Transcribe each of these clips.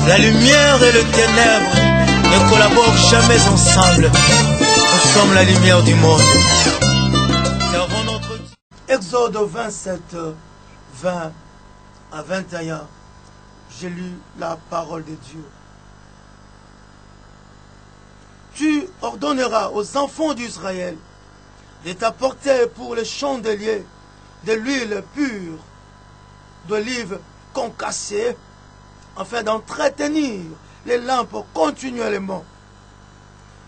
La lumière et le ténèbre ne collaborent jamais ensemble. Nous sommes la lumière du monde. Servons notre Dieu. Exode 27, 20 à 21. J'ai lu la parole de Dieu. Tu ordonneras aux enfants d'Israël de t'apporter pour les chandeliers de l'huile pure d'olive concassée, afin d'entretenir les lampes continuellement.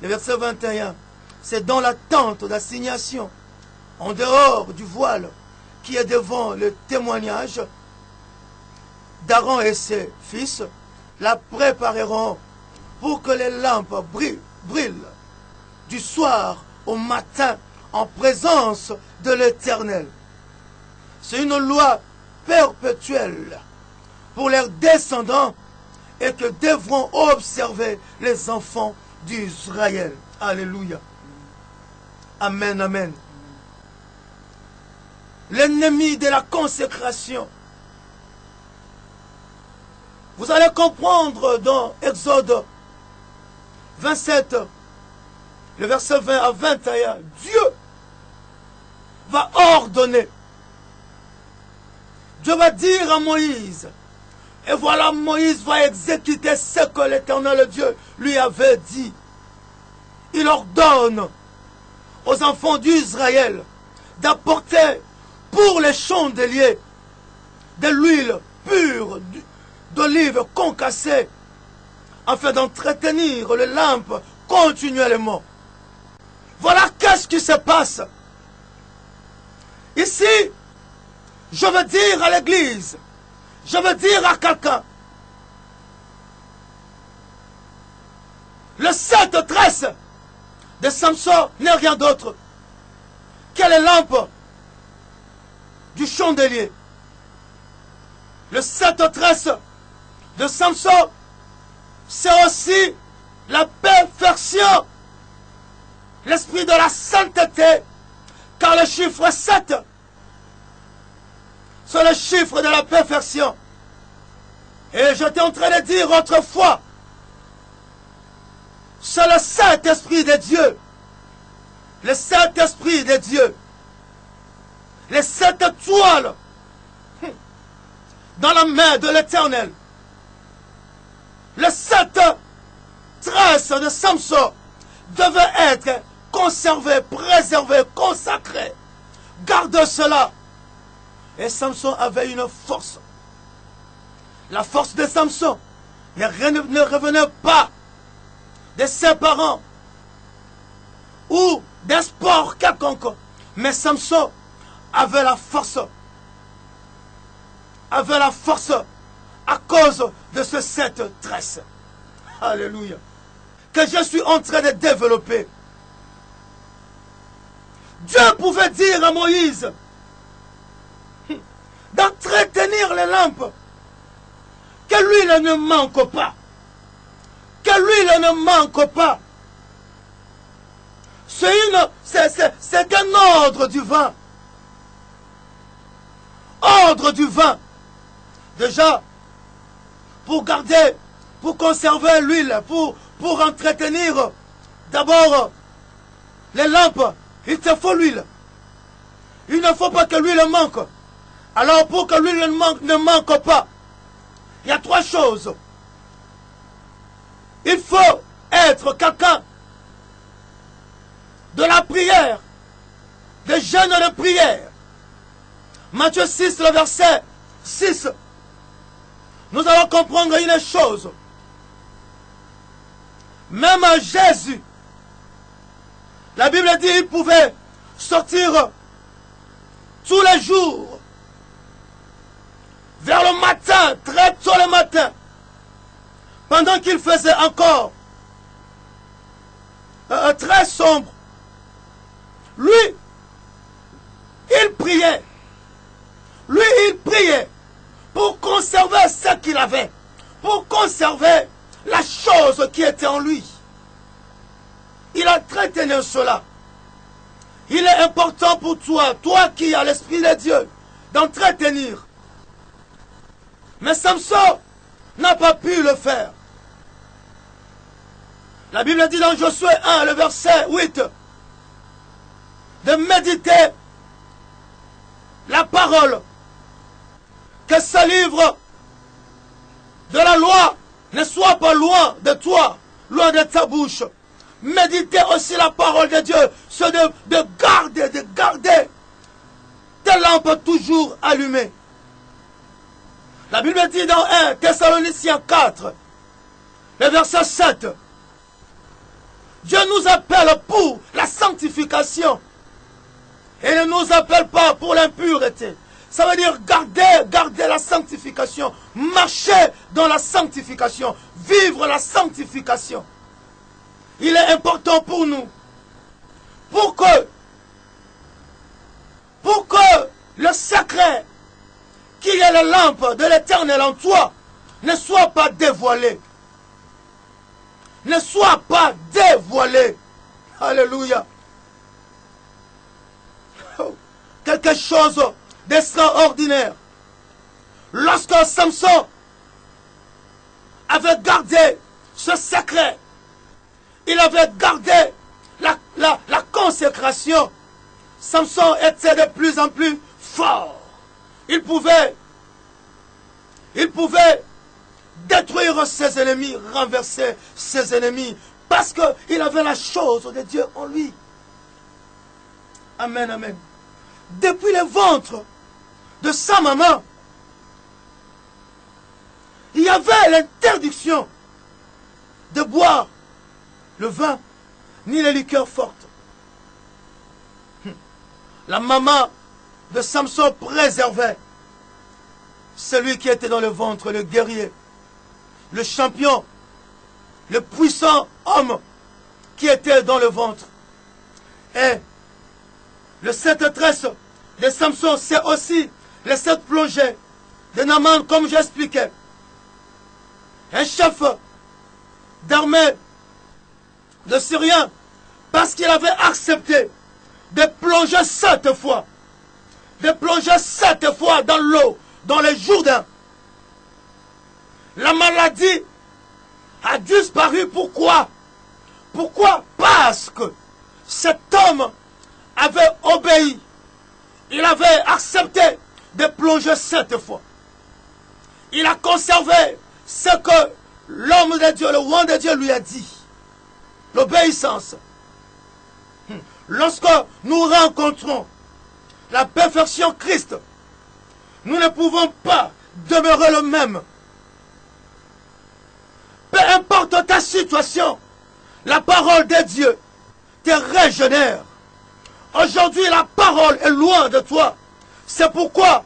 Le verset 21, c'est dans la tente d'assignation, en dehors du voile qui est devant le témoignage, d'Aaron et ses fils la prépareront pour que les lampes brillent du soir au matin en présence de l'Éternel. C'est une loi perpétuelle pour leurs descendants et que devront observer les enfants d'Israël. Alléluia. Amen, amen. L'ennemi de la consécration. Vous allez comprendre dans Exode 27, le verset 20 à 21, Dieu va ordonner. Dieu va dire à Moïse, et voilà, Moïse va exécuter ce que l'Éternel Dieu lui avait dit. Il ordonne aux enfants d'Israël d'apporter pour les chandeliers de l'huile pure d'olive concassée, afin d'entretenir les lampes continuellement. Voilà qu'est-ce qui se passe. Ici, je veux dire à l'église, je veux dire à quelqu'un, le 7 tresse de Samson n'est rien d'autre que les lampes du chandelier. Le 7 tresse de Samson, c'est aussi la perfection, l'esprit de la sainteté, car le chiffre 7, c'est le chiffre de la perfection. Et j'étais en train de dire autrefois, c'est le Saint-Esprit de Dieu. Le Saint-Esprit de Dieu. Les 7 étoiles dans la main de l'Éternel. Les 7 tresses de Samson devaient être conservées, préservées, consacrées. Garde cela. Et Samson avait une force. La force de Samson ne revenait pas de ses parents ou d'un sport quelconque. Mais Samson avait la force. Avait la force à cause de ce 7 tresses. Alléluia. Que je suis en train de développer. Dieu pouvait dire à Moïse d'entretenir les lampes, que l'huile ne manque pas, que l'huile ne manque pas. C'est un ordre divin. Ordre divin. Déjà, pour garder, pour conserver l'huile, pour entretenir d'abord les lampes, il te faut l'huile. Il ne faut pas que l'huile manque. Alors pour que l'huile ne manque pas, il y a 3 choses. Il faut être quelqu'un de la prière, de jeûne de prière. Matthieu 6, le verset 6. Nous allons comprendre une chose. Même Jésus, la Bible dit qu'il pouvait sortir tous les jours, vers le matin, très tôt le matin, pendant qu'il faisait encore très sombre. Lui, il priait. Lui, il priait pour conserver ce qu'il avait, pour conserver la chose qui était en lui. Il a entretenu cela. Il est important pour toi, toi qui as l'Esprit de Dieu, d'entretenir. Mais Samson n'a pas pu le faire. La Bible dit dans Josué 1, le verset 8, de méditer la parole, que ce livre de la loi ne soit pas loin de toi, loin de ta bouche. Méditer aussi la parole de Dieu, c'est de garder tes lampes toujours allumées. La Bible dit dans 1 Thessaloniciens 4, le verset 7, Dieu nous appelle pour la sanctification et ne nous appelle pas pour l'impureté. Ça veut dire garder la sanctification, marcher dans la sanctification, vivre la sanctification. Il est important pour nous, pour que le secret qui est la lampe de l'Éternel en toi ne soit pas dévoilé. Ne soit pas dévoilé. Alléluia. Quelque chose d'extraordinaire. Lorsque Samson avait gardé ce secret, il avait gardé la consécration, Samson était de plus en plus fort. Il pouvait détruire ses ennemis, renverser ses ennemis, parce qu'il avait la chose de Dieu en lui. Amen, amen. Depuis le ventre de sa maman, il y avait l'interdiction de boire le vin, ni les liqueurs fortes. La maman de Samson préservait celui qui était dans le ventre, le guerrier, le champion, le puissant homme qui était dans le ventre. Et le 7 tresse de Samson, c'est aussi les 7 plongées de Naaman, comme j'expliquais. Un chef d'armée de Syriens, parce qu'il avait accepté de plonger 7 fois. De plonger 7 fois dans l'eau, dans le Jourdain. La maladie a disparu. Pourquoi? Pourquoi? Parce que cet homme avait obéi. Il avait accepté de plonger 7 fois. Il a conservé ce que l'homme de Dieu, le roi de Dieu lui a dit. L'obéissance. Lorsque nous rencontrons la perfection Christ, nous ne pouvons pas demeurer le même. Peu importe ta situation, la parole de Dieu te régénère. Aujourd'hui, la parole est loin de toi. C'est pourquoi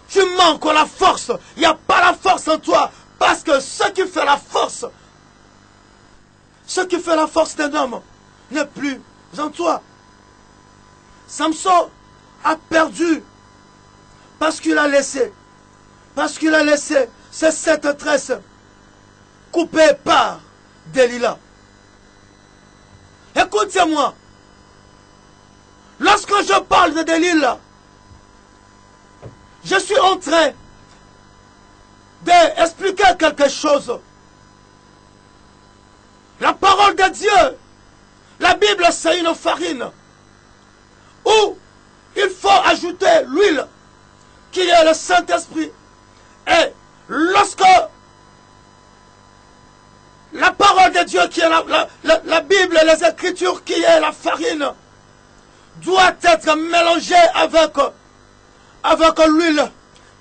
tu manques la force. Il n'y a pas la force en toi. Parce que ce qui fait la force d'un homme n'est plus en toi. Samson a perdu parce qu'il a laissé ces 7 tresses coupées par Delilah. Écoutez-moi, lorsque je parle de Delilah, je suis en train d'expliquer quelque chose. La parole de Dieu, la Bible, c'est une farine où il faut ajouter l'huile qui est le Saint-Esprit. Et lorsque la parole de Dieu qui est la Bible, les Écritures qui est la farine, doit être mélangée avec l'huile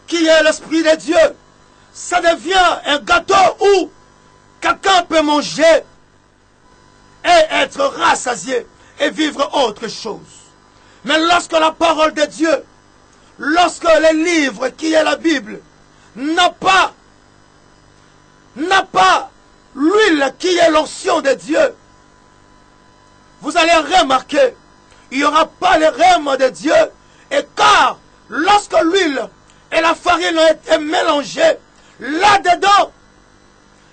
qui est l'Esprit de Dieu, ça devient un gâteau où quelqu'un peut manger et être rassasié et vivre autre chose. Mais lorsque la parole de Dieu, lorsque le livre qui est la Bible n'a pas l'huile qui est l'onction de Dieu, vous allez remarquer, il n'y aura pas le règne de Dieu. Et car lorsque l'huile et la farine ont été mélangées, là-dedans,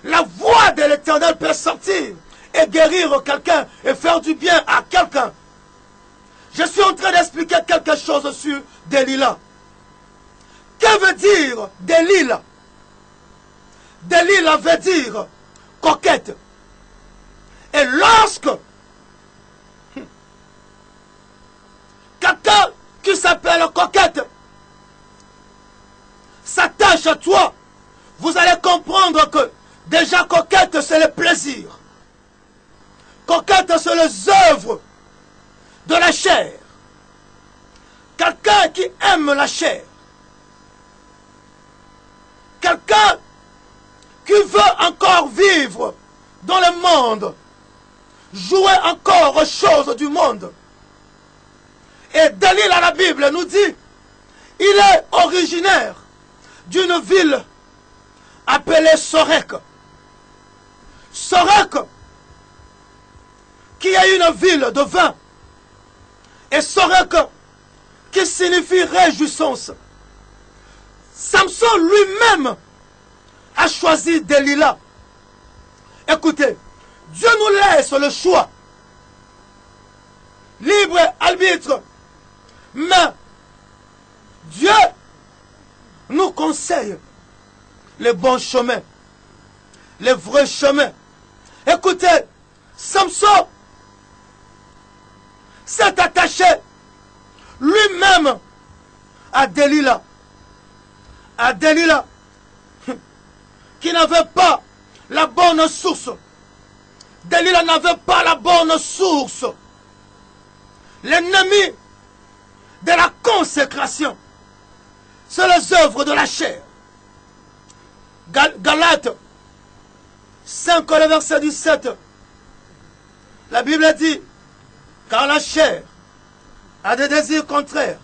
la voix de l'Éternel peut sortir et guérir quelqu'un et faire du bien à quelqu'un. Je suis en train d'expliquer quelque chose sur Delilah. Que veut dire Delilah? Delilah veut dire coquette. Et lorsque quelqu'un qui s'appelle coquette s'attache à toi, vous allez comprendre que déjà coquette c'est le plaisir. Coquette c'est les œuvres de la chair. Quelqu'un qui aime la chair. Quelqu'un qui veut encore vivre dans le monde. Jouer encore aux choses du monde. Et Delilah, la Bible nous dit, il est originaire d'une ville appelée Sorek. Sorek, qui est une ville de vin. Et Sorek, qui signifie réjouissance. Samson lui-même a choisi Delilah. Écoutez, Dieu nous laisse le choix. Libre arbitre. Mais Dieu nous conseille les bons chemins, les vrais chemins. Écoutez, Samson s'est attaché lui-même à Delilah. À Delilah, qui n'avait pas la bonne source. Delilah n'avait pas la bonne source. L'ennemi de la consécration, c'est les œuvres de la chair. Galates 5, le verset 17. La Bible dit, car la chair a des désirs contraires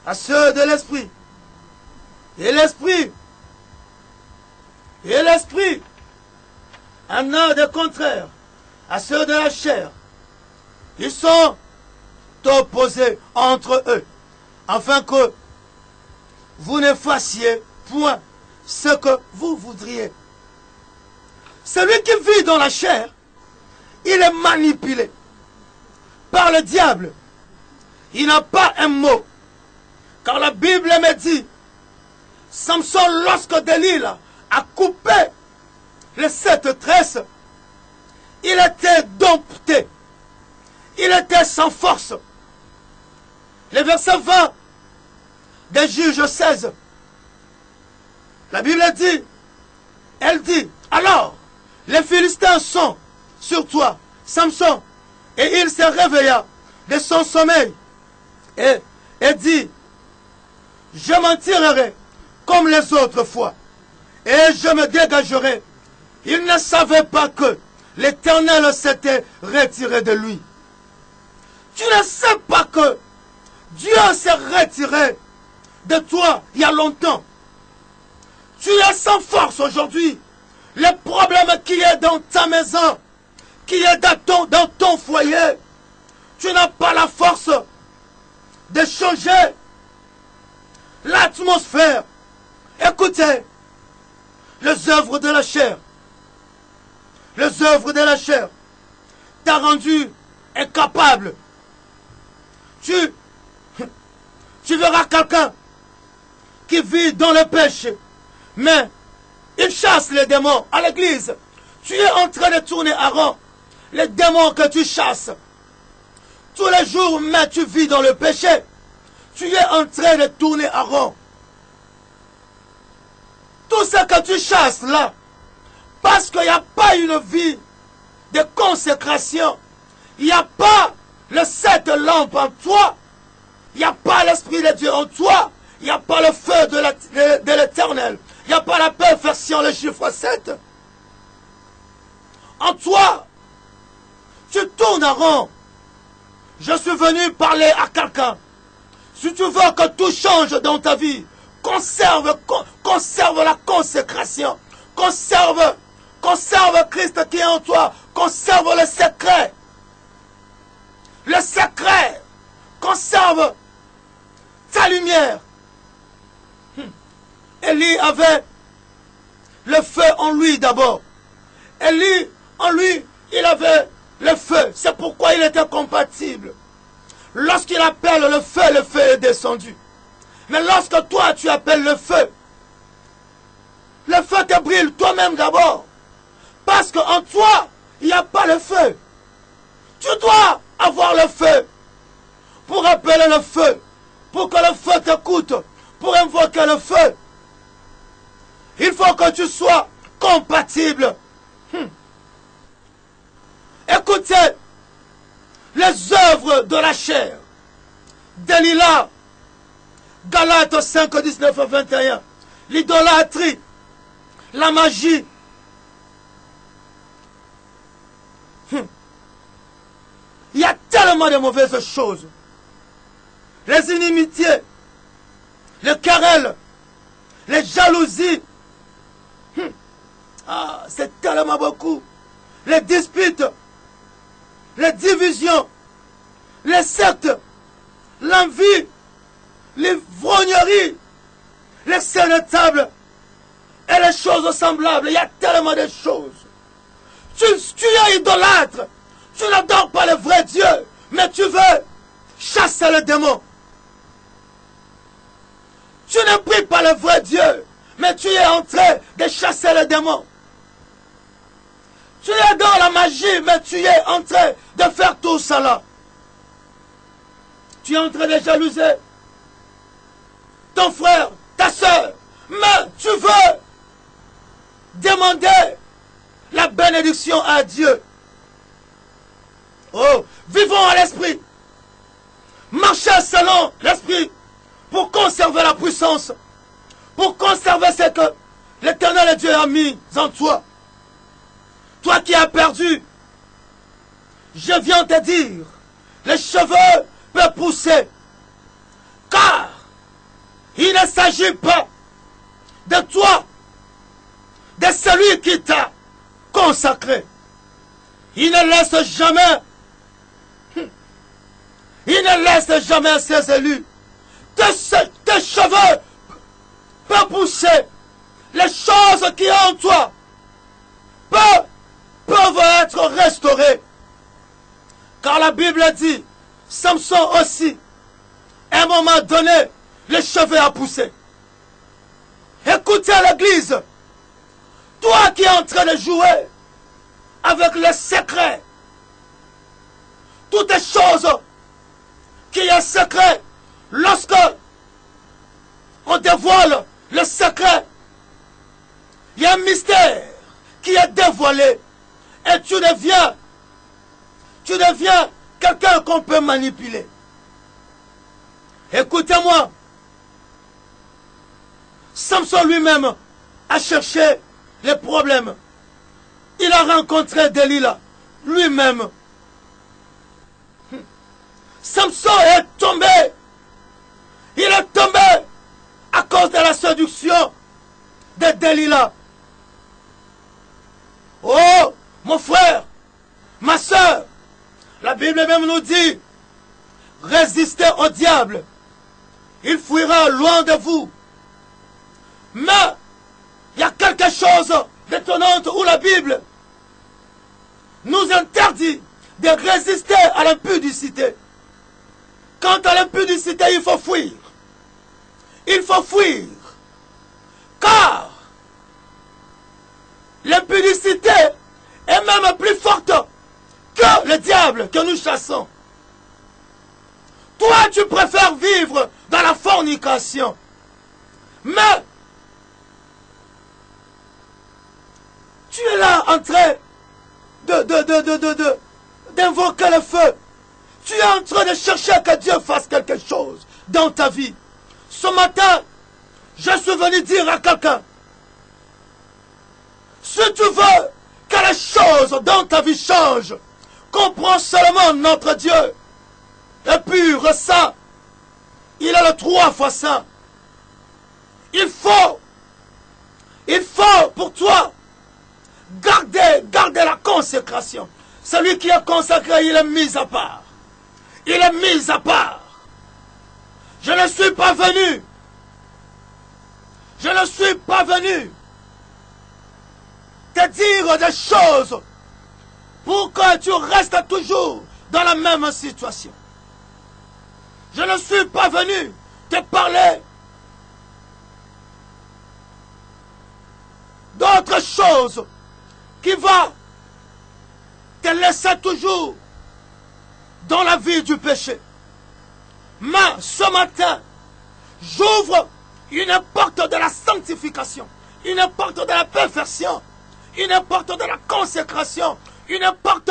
à ceux de l'esprit. Et l'esprit en a des contraires à ceux de la chair. Ils sont opposés entre eux, afin que vous ne fassiez point ce que vous voudriez. Celui qui vit dans la chair, il est manipulé par le diable. Il n'a pas un mot. Car la Bible me dit, Samson, lorsque Delilah a coupé les 7 tresses, il était dompté. Il était sans force. Le verset 20 des Juges 16, la Bible dit, elle dit, alors, les Philistins sont sur toi, Samson. Et il se réveilla de son sommeil et dit, je m'en tirerai comme les autres fois, et je me dégagerai. Il ne savait pas que l'Éternel s'était retiré de lui. Tu ne sais pas que Dieu s'est retiré de toi il y a longtemps. Tu es sans force aujourd'hui. Le problème qui est dans ta maison, qui est dans ton foyer, tu n'as pas la force de changer l'atmosphère. Écoutez, les œuvres de la chair, les œuvres de la chair t'a rendu incapable. Tu verras quelqu'un qui vit dans le péché, mais il chasse les démons à l'église. Tu es en train de tourner à rond. Les démons que tu chasses, tous les jours, mais tu vis dans le péché. Tu es en train de tourner à rond. Tout ce que tu chasses là, parce qu'il n'y a pas une vie de consécration, il n'y a pas le 7 lampes en toi, il n'y a pas l'Esprit de Dieu en toi, il n'y a pas le feu de l'Éternel, il n'y a pas la perfection, le chiffre 7. En toi, tu tournes en rond. Je suis venu parler à quelqu'un. Si tu veux que tout change dans ta vie, conserve la consécration. Conserve Christ qui est en toi. Conserve le secret. Le secret. Conserve ta lumière. Élie avait le feu en lui d'abord. Élie, en lui, il avait le feu. C'est pourquoi il était compatible. Lorsqu'il appelle le feu est descendu. Mais lorsque toi, tu appelles le feu Pourquoi te brûles toi-même d'abord? Parce qu'en toi, il n'y a pas le feu. Tu dois avoir le feu pour appeler le feu, pour que le feu t'écoute, pour invoquer le feu. Il faut que tu sois compatible. Écoutez les œuvres de la chair. Delilah, Galates 5, 19 à 21. L'idolâtrie, la magie. Il y a tellement de mauvaises choses. Les inimitiés, les querelles, les jalousies. Ah, c'est tellement beaucoup. Les disputes, les divisions, les sectes, l'envie, les vrogneries, les scènes de table et les choses semblables. Il y a tellement de choses. Tu es idolâtre. Tu n'adores pas le vrai Dieu, mais tu veux chasser le démon. Tu ne pries pas le vrai Dieu, mais tu es en train de chasser le démon. Tu es dans la magie, mais tu es en train de faire tout cela. Tu es en train de jalouser ton frère, ta soeur, mais tu veux demander la bénédiction à Dieu. Oh, vivons à l'esprit. Marchez selon l'esprit pour conserver la puissance, pour conserver ce que l'Éternel Dieu a mis en toi. Toi qui as perdu, je viens te dire, les cheveux peuvent pousser, car il ne s'agit pas de toi, de celui qui t'a consacré. Il ne laisse jamais, ses élus. Tes cheveux peuvent pousser, les choses qui sont en toi peuvent être restaurées. Car la Bible dit, Samson aussi, à un moment donné, les cheveux a poussé. Écoutez l'église, toi qui es en train de jouer avec les secrets, toutes les choses qui est secret, lorsque on dévoile le secret, il y a un mystère qui est dévoilé et tu deviens quelqu'un qu'on peut manipuler. Écoutez-moi, Samson lui-même a cherché les problèmes. Il a rencontré Delilah lui-même. Samson est tombé. Il est tombé à cause de la séduction de Delilah. Oh, mon frère, ma soeur, la Bible même nous dit, résistez au diable. Il fuira loin de vous. Mais, il y a quelque chose d'étonnant où la Bible nous interdit de résister à l'impudicité. Quant à l'impudicité, il faut fuir. Il faut fuir. Car l'impudicité est même plus forte que le diable que nous chassons. Toi, tu préfères vivre dans la fornication. Mais tu es là en train d'invoquer le feu. Tu es en train de chercher que Dieu fasse quelque chose dans ta vie. Ce matin, je suis venu dire à quelqu'un, si tu veux que les choses dans ta vie changent, comprends seulement notre Dieu est pur, saint. Il est le 3 fois saint. Il faut pour toi garder la consécration. Celui qui est consacré, il est mis à part. Il est mis à part. Je ne suis pas venu te dire des choses pour que tu restes toujours dans la même situation. Je ne suis pas venu te parler d'autres choses qui vont te laisser toujours dans la vie du péché. Mais ce matin, j'ouvre une porte de la sanctification, une porte de la perfection, une porte de la consécration, une porte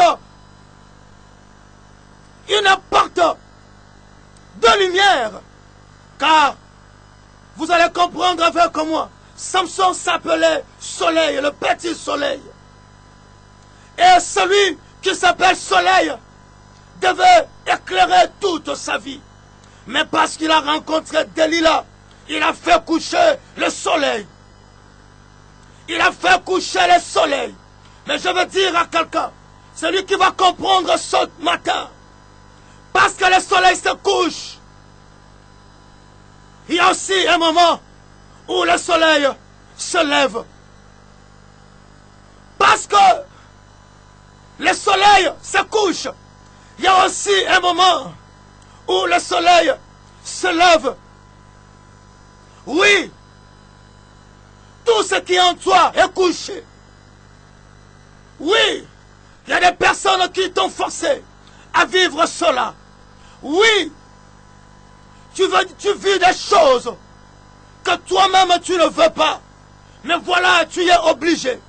de lumière. Car vous allez comprendre avec moi, Samson s'appelait Soleil, le petit soleil. Et celui qui s'appelle Soleil devait éclairer toute sa vie. Mais parce qu'il a rencontré Delilah, il a fait coucher le soleil. Il a fait coucher le soleil. Mais je veux dire à quelqu'un, celui qui va comprendre ce matin, parce que le soleil se couche, il y a aussi un moment où le soleil se lève. Parce que le soleil se couche, il y a aussi un moment où le soleil se lève. Oui, tout ce qui est en toi est couché. Oui, il y a des personnes qui t'ont forcé à vivre cela. Oui, tu vis des choses que toi-même tu ne veux pas. Mais voilà, tu es obligé.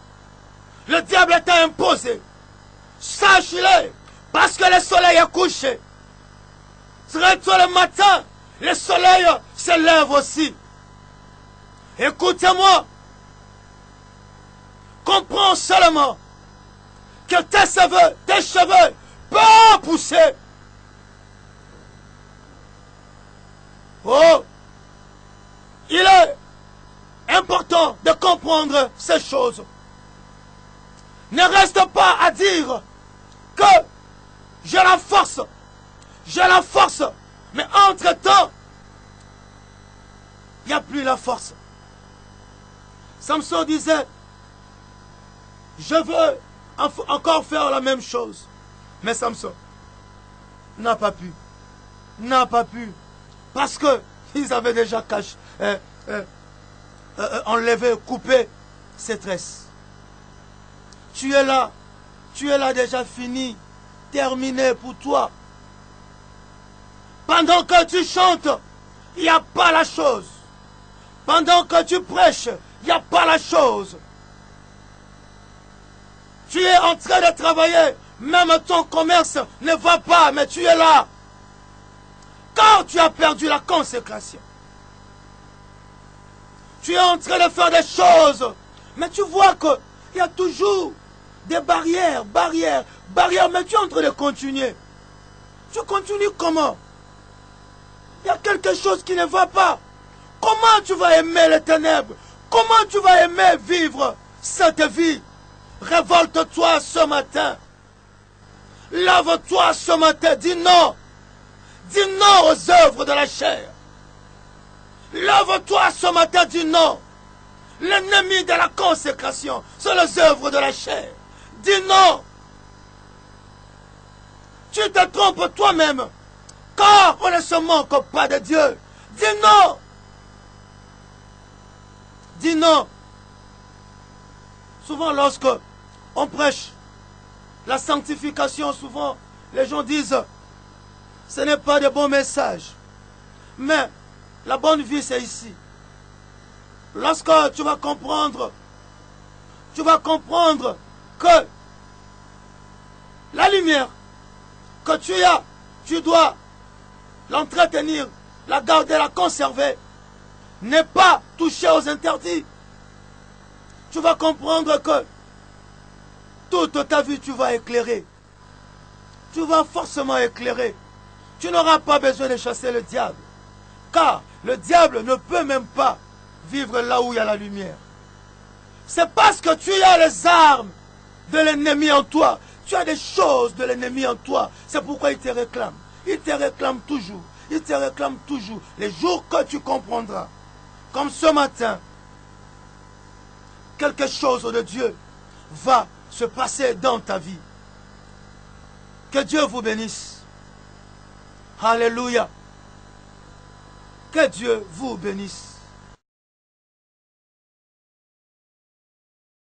Le diable t'a imposé. Sache-le, parce que le soleil est couché. Très tôt le matin, le soleil se lève aussi. Écoutez-moi. Comprends seulement que tes cheveux peuvent pousser. Oh, il est important de comprendre ces choses. Ne reste pas à dire que j'ai la force, mais entre-temps, il n'y a plus la force. Samson disait, je veux encore faire la même chose. Mais Samson n'a pas pu, parce que ils avaient déjà enlevé, coupé ses tresses. Tu es là déjà fini, terminé pour toi. Pendant que tu chantes, il n'y a pas la chose. Pendant que tu prêches, il n'y a pas la chose. Tu es en train de travailler, même ton commerce ne va pas, mais tu es là. Car tu as perdu la consécration. Tu es en train de faire des choses, mais tu vois qu'il y a toujours des barrières, mais tu es en train de continuer. Tu continues comment? Il y a quelque chose qui ne va pas. Comment tu vas aimer les ténèbres? Comment tu vas aimer vivre cette vie? Révolte-toi ce matin. Lève-toi ce matin. Dis non. Dis non aux œuvres de la chair. Lève-toi ce matin. Dis non. L'ennemi de la consécration, c'est les œuvres de la chair. Dis non. Tu te trompes toi-même. Car on ne se moque pas de Dieu. Dis non. Dis non. Souvent lorsque on prêche la sanctification, souvent les gens disent ce n'est pas de bons messages. Mais la bonne vie c'est ici. Lorsque tu vas comprendre que la lumière que tu as, tu dois l'entretenir, la garder, la conserver, n'est pas toucher aux interdits. Tu vas comprendre que toute ta vie tu vas éclairer. Tu vas forcément éclairer. Tu n'auras pas besoin de chasser le diable. Car le diable ne peut même pas vivre là où il y a la lumière. C'est parce que tu as les armes de l'ennemi en toi. Tu as des choses de l'ennemi en toi. C'est pourquoi il te réclame. Il te réclame toujours. Il te réclame toujours. Les jours que tu comprendras. Comme ce matin, quelque chose de Dieu va se passer dans ta vie. Que Dieu vous bénisse. Alléluia. Que Dieu vous bénisse.